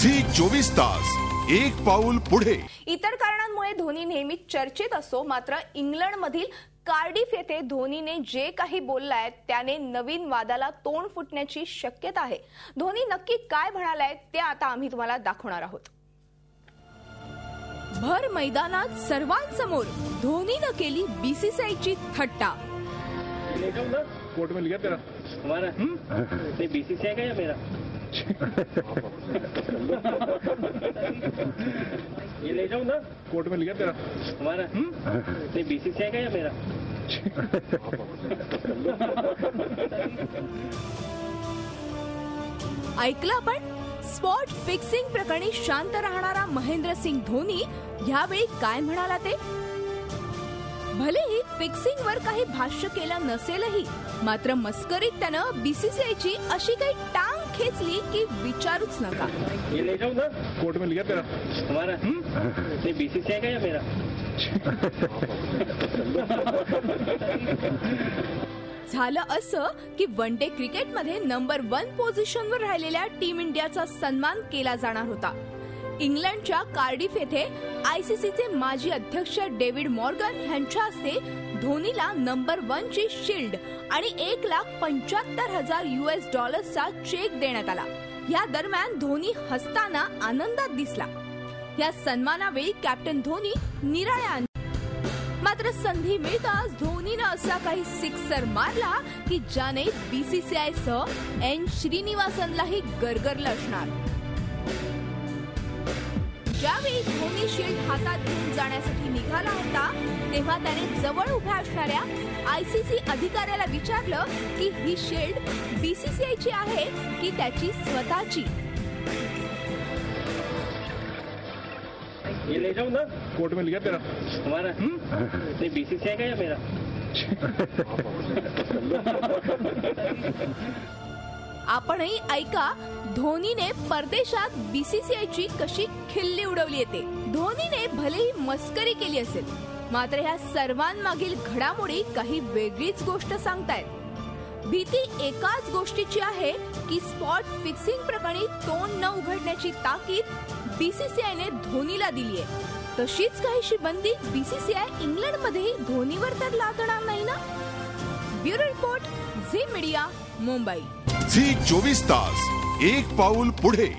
Zee 24 तास एक पाऊल पुढे। इतर कारणांमुळे धोनी नेहमीच चर्चेत असो, मात्र इंग्लंडमधील कार्डिफ येथे धोनीने जे काही बोललाय त्याने नवीन वादाला तोंड फुटण्याची शक्यता आहे। धोनी नक्की काय म्हणालाय ते आता आम्ही तुम्हाला दाखवणार आहोत। भर मैदानात सर्वांसमोर धोनीने केली बीसीसीआयची थट्टा। कोर्ट में लिया तेरा हमारा नहीं बीसीसीआई का या मेरा ये ले जाऊं ना कोर्ट में लिया तेरा हमारा नहीं बीसीसीआई का या मेरा ऐकलं आपण? स्पॉट फिक्सिंग प्रकरणी शांत राहणारा महेंद्रसिंग धोनी यावेळी काय म्हणाला ते? भलेही फिक्सिंग वर काही भाष्य केलं नसेलही, मात्र मस्करीत त्यानं बीसीसीआयची अशी काही टांग खेचली की विचारूच नका। ये ले जाऊं ना कोर्ट में लिया तेरा हमारा नहीं बीसीसीआई का या मेरा झालं असं की वन डे क्रिकेटमध्ये नंबर 1 पोझिशनवर राहिलेल्या टीम इंडियाचा सन्मान केला जाणार होता। इंग्लंडच्या कार्डिफ येथे आयसीसीचे माजी अध्यक्ष डेव्हिड मॉर्गन यांच्या हस्ते धोनीला नंबर 1 ची शील्ड आणि $1,75,000 चेक देण्यात आला। या दरम्यान धोनी हसताना आनंदात दिसला। या सन्मानावेळी कॅप्टन धोनी निराळ्या, मात्र संधी मिळताच धोनीने असा काही सिक्सर मारला की ज्याने बीसीसीआय सह एन श्रीनिवासनलाही गरगरलं असणार। ज्यावेळी धोनी शील्ड हातात घेऊन जाण्यासाठी निघाला होता तेव्हा त्याने जवळ उभ्या असणाऱ्या आयसीसी अधिकाऱ्याला विचारलं की ही शील्ड बीसीसीआयची आहे की त्याची स्वतःची। ये ले जाऊं ना कोर्ट में लिया तेरा हमारा नहीं बीसीसीआई का या मेरा आपणही ऐका धोनीने परदेशात बीसीसीआयची कशी खिल्ली उडवली येते। धोनीने भलेही मस्करी केली असेल, मात्र ह्या सर्वांमागील घडामोडी काही वेगळीच गोष्ट सांगतायत। भीती एकाच गोष्टीची आहे की स्पॉट फिक्सिंग प्रकरणी तोंड न उघडण्याची ताकीद बीसीसीआयने धोनीला दिलीये। तशीच काहीशी बंदी बीसीसीआय इंग्लंडमध्येही धोनीवर तर लादणार नाही ना? Bureau report, Zee media, Mumbai. Zee 24 तास एक पाऊल पुढे।